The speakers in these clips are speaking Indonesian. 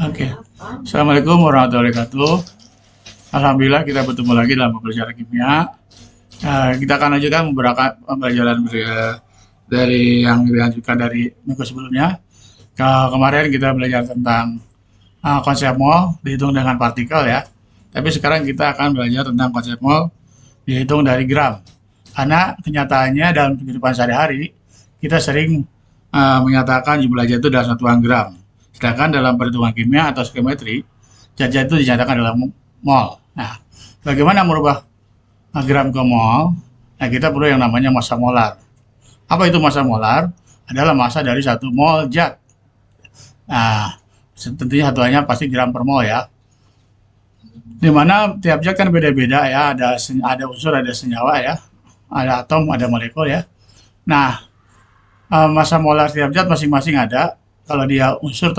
Oke. Assalamualaikum warahmatullahi wabarakatuh. Alhamdulillah kita bertemu lagi dalam pembelajaran kimia. Kita akan lanjutkan beberapa pembelajaran dari yang dilanjutkan dari minggu sebelumnya. Kemarin kita belajar tentang konsep mol dihitung dengan partikel ya. Tapi sekarang kita akan belajar tentang konsep mol dihitung dari gram. Karena kenyataannya dalam kehidupan sehari-hari kita sering menyatakan jumlah zat itu dalam satuan gram. Sedangkan dalam perhitungan kimia atau skimetri, zat-zat itu dinyatakan dalam mol. Nah, bagaimana merubah gram ke mol? Nah, kita perlu yang namanya massa molar. Apa itu massa molar? Adalah massa dari satu mol zat. Nah, tentunya satuannya pasti gram per mol ya. Dimana tiap zat kan beda-beda ya, ada unsur, ada senyawa ya, ada atom, ada molekul ya. Nah, massa molar tiap zat masing-masing ada. Kalau dia unsur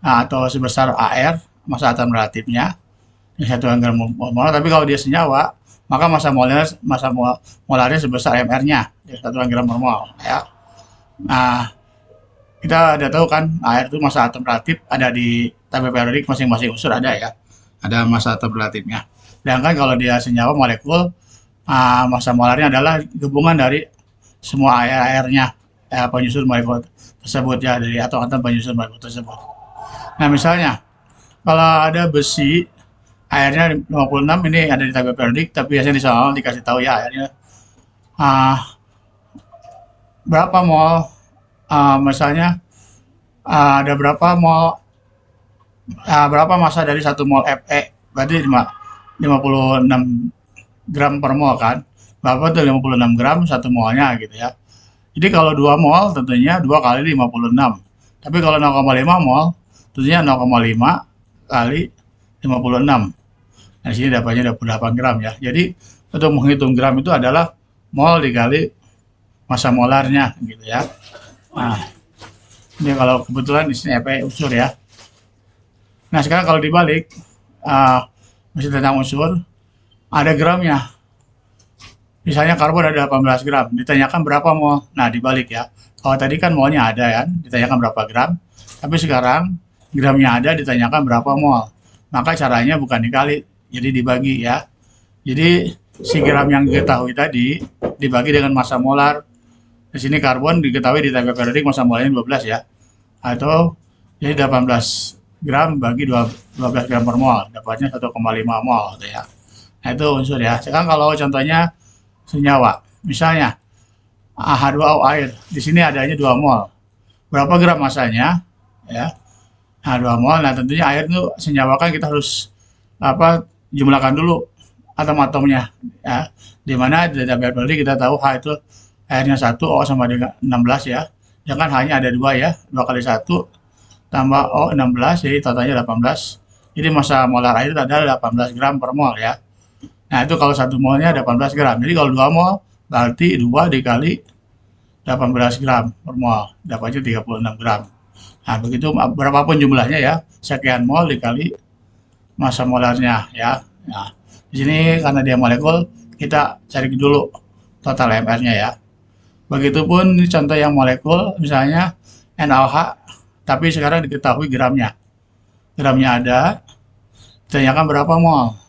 atau sebesar AR, massa atom relatifnya, ini satuan gram molar. Tapi kalau dia senyawa, maka massa molarnya sebesar MR-nya, satuan gram per mol ya. Nah, kita udah tahu kan air itu massa atom relatif ada di tabel periodik masing-masing unsur ada ya, ada massa atom relatifnya. Sedangkan kalau dia senyawa molekul, massa molarnya adalah gabungan dari semua air-airnya penyusun molekul tersebut ya, dari atom-atom penyusun molekul tersebut. Nah misalnya kalau ada besi airnya 56, ini ada di tabel periodik, tapi biasanya di soal dikasih tahu ya airnya berapa mol, misalnya ada berapa mol, berapa massa dari 1 mol Fe, berarti 56 gram per mol kan, berapa tuh 56 gram 1 molnya gitu ya. Jadi kalau 2 mol tentunya 2 kali 56. Tapi kalau 0,5 mol tentunya 0,5 kali 56. Nah, di sini dapatnya 28 gram ya. Jadi untuk menghitung gram itu adalah mol dikali massa molarnya gitu ya. Nah, ini kalau kebetulan di sini Fe unsur ya. Nah, sekarang kalau dibalik, masih tentang unsur, ada gramnya. Misalnya karbon ada 18 gram, ditanyakan berapa mol. Nah, dibalik ya. Kalau tadi kan molnya ada kan, ditanyakan berapa gram. Tapi sekarang gramnya ada, ditanyakan berapa mol. Maka caranya bukan dikali, jadi dibagi ya. Jadi si gram yang diketahui tadi dibagi dengan massa molar. Di sini karbon diketahui di tabel periodik massa molarnya 12 ya. Atau jadi 18 gram bagi 12 gram per mol, dapatnya 1,5 mol gitu ya. Nah, itu unsur ya. Sekarang kalau contohnya senyawa. Misalnya H2O air, di sini adanya 2 mol. Berapa gram masanya? Ya. Nah, 2 mol. Nah, tentunya air itu senyawa kan kita harus jumlahkan dulu atom-atomnya ya. Di mana di tabel periodik kita tahu H itu airnya 1, O sama dengan 16 ya. Jangan hanya ada 2 ya. 2 kali 1 tambah O 16 jadi totalnya 18. Jadi massa molar air itu adalah 18 gram per mol ya. Nah, itu kalau 1 molnya 18 gram. Jadi kalau 2 mol berarti 2 dikali 18 gram per mol. Dapatnya 36 gram. Nah, begitu berapapun jumlahnya ya. Sekian mol dikali massa molarnya ya. Nah, di sini karena dia molekul, kita cari dulu total MR-nya ya. Begitupun contoh yang molekul, misalnya NaOH, tapi sekarang diketahui gramnya. Gramnya ada, ditanyakan berapa mol.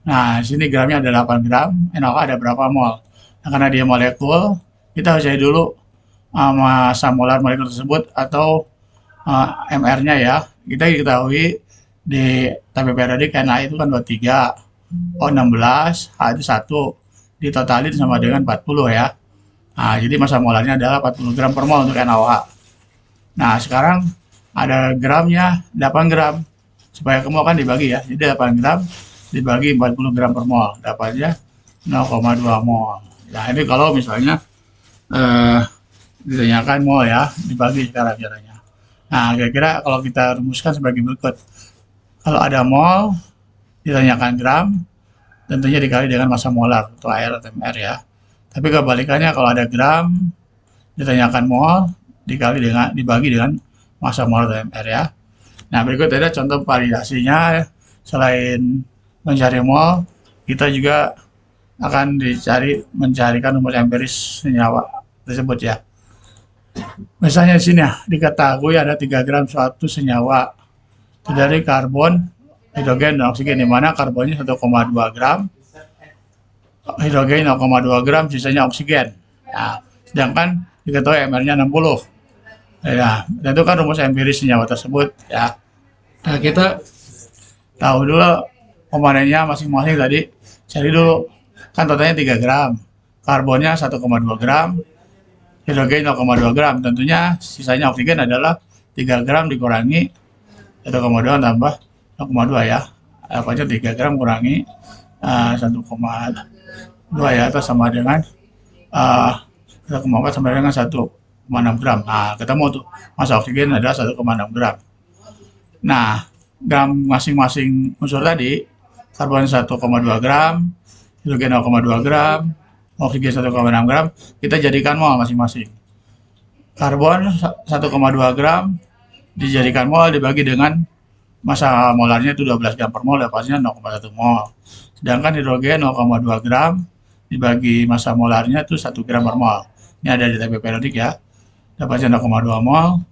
Nah, di sini gramnya ada 8 gram, NaOH ada berapa mol. Nah, karena dia molekul, kita harus cari dulu massa molar molekul tersebut atau MR-nya ya. Kita diketahui di tabel periodik Na itu kan 23, O 16, H itu 1, ditotalin sama dengan 40 ya. Nah, jadi massa molarnya adalah 40 gram per mol untuk NaOH. Nah, sekarang ada gramnya 8 gram. Supaya ke mol kan dibagi ya. Jadi 8 gram dibagi 40 gram per mol, dapatnya 0,2 mol. Nah, ini kalau misalnya ditanyakan mol ya, dibagi sekarang caranya. Nah, kira-kira kalau kita rumuskan sebagai berikut. Kalau ada mol, ditanyakan gram, tentunya dikali dengan massa molar atau air atau MR ya. Tapi kebalikannya kalau ada gram, ditanyakan mol, dibagi dengan massa molar atau MR ya. Nah, berikut ada contoh variasinya. Selain mencari mol, kita juga akan mencarikan rumus empiris senyawa tersebut ya. Misalnya di sini ya, diketahui ada 3 gram suatu senyawa Itu dari karbon, hidrogen, dan oksigen, di mana karbonnya 1,2 gram, hidrogen 0,2 gram, sisanya oksigen. Nah, sedangkan diketahui MR-nya 60. Ya, dan itu kan rumus empiris senyawa tersebut ya. Nah, kita tahu dulu komandannya masing-masing tadi, cari dulu. Kan totalnya 3 gram, karbonnya 1,2 gram, hidrogen 0,2 gram. Tentunya sisanya oksigen adalah 3 gram dikurangi 1,2 tambah 0,2 ya. Apa aja 3 gram kurangi 1,2 ya, atau sama dengan 1,4 sama dengan 1,6 gram. Nah, ketemu tuh massa oksigen adalah 1,6 gram. Nah, gram masing-masing unsur tadi, karbon 1,2 gram, hidrogen 0,2 gram, oksigen 1,6 gram, kita jadikan mol masing-masing. Karbon 1,2 gram dijadikan mol dibagi dengan massa molarnya itu 12 gram per mol, dapatnya 0,1 mol. Sedangkan hidrogen 0,2 gram dibagi massa molarnya itu 1 gram per mol. Ini ada di tabel periodik ya. Dapatnya 0,2 mol.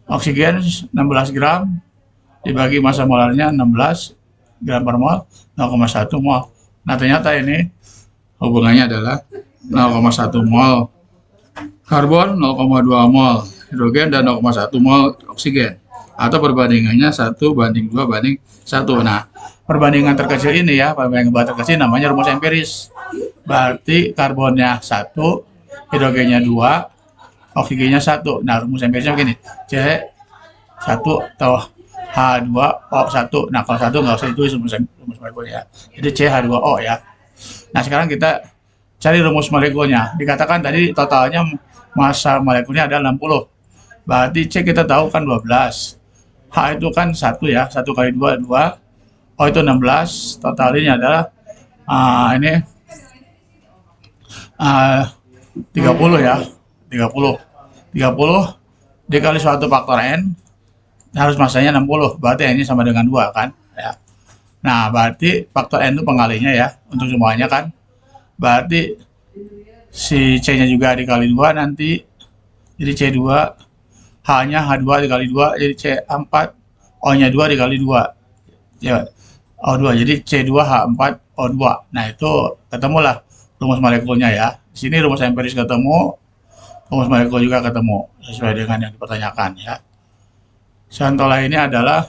Oksigen 16 gram dibagi massa molarnya 16 gram per mol, 0,1 mol. Nah, ternyata ini hubungannya adalah 0,1 mol karbon, 0,2 mol hidrogen, dan 0,1 mol oksigen. Atau perbandingannya 1:2:1. Nah, perbandingan terkecil ini ya, perbandingan terkecil namanya rumus empiris. Berarti karbonnya 1, hidrogennya 2, oksigennya 1. Nah, rumus empirisnya begini, C1 atau H2O1. Nah, kalau 1 nggak usah itu rumus molekulnya ya. Jadi CH2O ya. Nah, sekarang kita cari rumus molekulnya. Dikatakan tadi totalnya massa molekulnya adalah 60. Berarti C kita tahu kan 12. H itu kan 1 ya. 1 kali 2, 2. O itu 16. Totalnya adalah ini 30 ya. 30 dikali suatu faktor N, harus massanya 60. Berarti N-nya sama dengan 2 kan ya. Nah, berarti faktor N itu pengalinya ya untuk semuanya kan. Berarti si C-nya juga dikali 2 nanti, jadi C2, H-nya H2 dikali 2, jadi C4, O-nya 2 dikali 2, ya, O2, jadi C2H4O2. Nah, itu ketemulah rumus molekulnya ya. Di sini rumus empiris ketemu, rumus molekul juga ketemu, sesuai dengan yang dipertanyakan ya. Contohnya ini adalah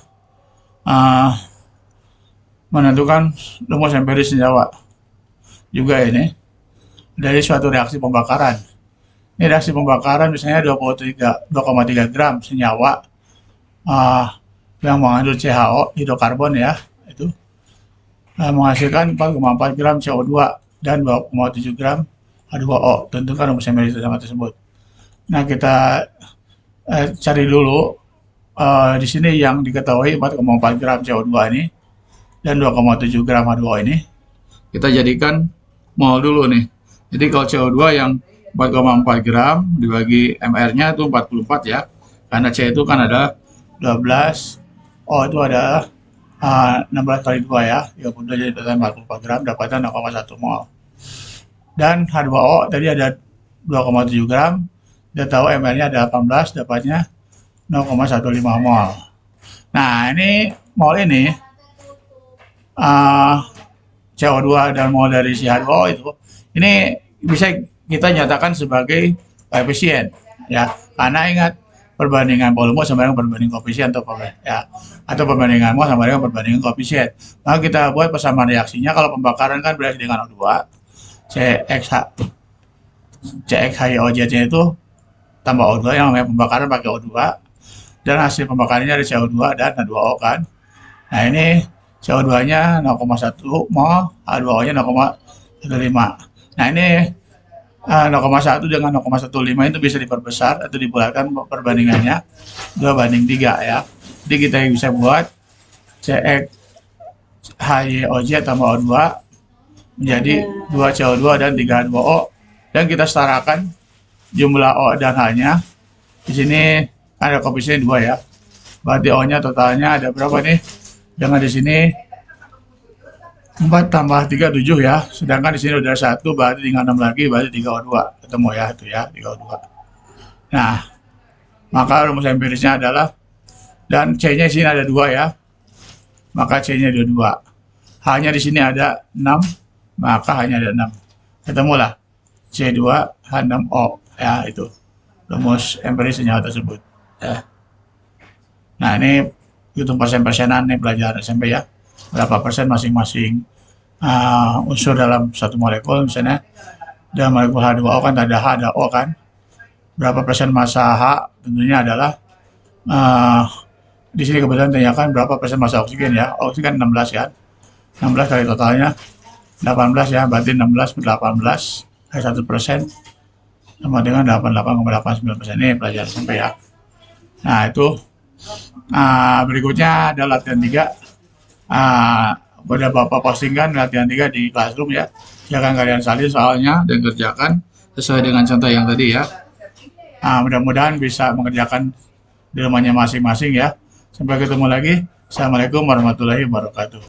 menentukan rumus empiris senyawa. Juga ini dari suatu reaksi pembakaran. Ini reaksi pembakaran misalnya 2,3 gram senyawa yang mengandung CHO, hidrokarbon ya, itu menghasilkan 4,4 gram CO2 dan 2,7 gram H2O. Tentukan rumus empiris senyawa tersebut. Nah, kita cari dulu di sini yang diketahui 4,4 gram CO2 ini dan 2,7 gram H2O ini. Kita jadikan mol dulu nih. Jadi kalau CO2 yang 4,4 gram dibagi MR-nya itu 44 ya. Karena C itu kan ada 12, O itu ada 16 kali 2 ya. 32 jadi total 44 gram, dapatnya 0,1 mol. Dan H2O tadi ada 2,7 gram. Kita tahu MR-nya ada 18, dapatnya 0,15 mol. Nah, ini mol ini CO2 dan mol dari si H2O itu, ini bisa kita nyatakan sebagai koefisien ya, karena ingat perbandingan volume sama dengan perbandingan koefisien atau perbandingan mol sama dengan perbandingan koefisien. Maka kita buat persamaan reaksinya. Kalau pembakaran kan bereaksi dengan O2, CXHYOZ-nya itu tambah O2, yang namanya pembakaran pakai O2, dan hasil pembakarannya ada CO2 dan H2O kan. Nah, ini CO2-nya 0,1 mol, H2O-nya 0,15. Nah, ini 0,1 dengan 0,15 itu bisa diperbesar atau dibulatkan perbandingannya 2:3 ya. Jadi kita bisa buat CXHYOZ tambah O2 menjadi 2 CO2 dan 3 H2O, dan kita setarakan jumlah O dan H-nya. Di sini ada koefisien 2 ya. Berarti O-nya totalnya ada berapa nih? Dengan di sini 4 tambah 3, 7 ya. Sedangkan di sini udah 1, berarti tinggal 6 lagi, berarti 3O2. Ketemu ya, itu ya, 3O2. Nah, maka rumus empirisnya adalah Dan C-nya di sini ada 2 ya. Maka C-nya ada 2. H-nya di sini ada 6, maka hanya ada 6. Ketemulah C2H6O. Ya, itu rumus empiris senyawa tersebut. Ya. Nah, ini hitung persen-persenan nih pelajaran SMP ya. Berapa persen masing-masing unsur dalam satu molekul, misalnya dalam molekul H2O kan ada H, ada O kan. Berapa persen massa H tentunya adalah di sini kebetulan tanyakan berapa persen massa oksigen ya. Oksigen 16 kan. 16 kali totalnya 18 ya, berarti 16 per 18 kali 1% sama dengan 88,89%. Ini pelajaran SMP ya. Nah, itu berikutnya ada latihan 3. Udah Bapak postingkan latihan 3 di Classroom ya. Silakan kalian salin soalnya dan kerjakan sesuai dengan contoh yang tadi ya. Mudah-mudahan bisa mengerjakan di rumahnya masing-masing ya. Sampai ketemu lagi. Assalamualaikum warahmatullahi wabarakatuh.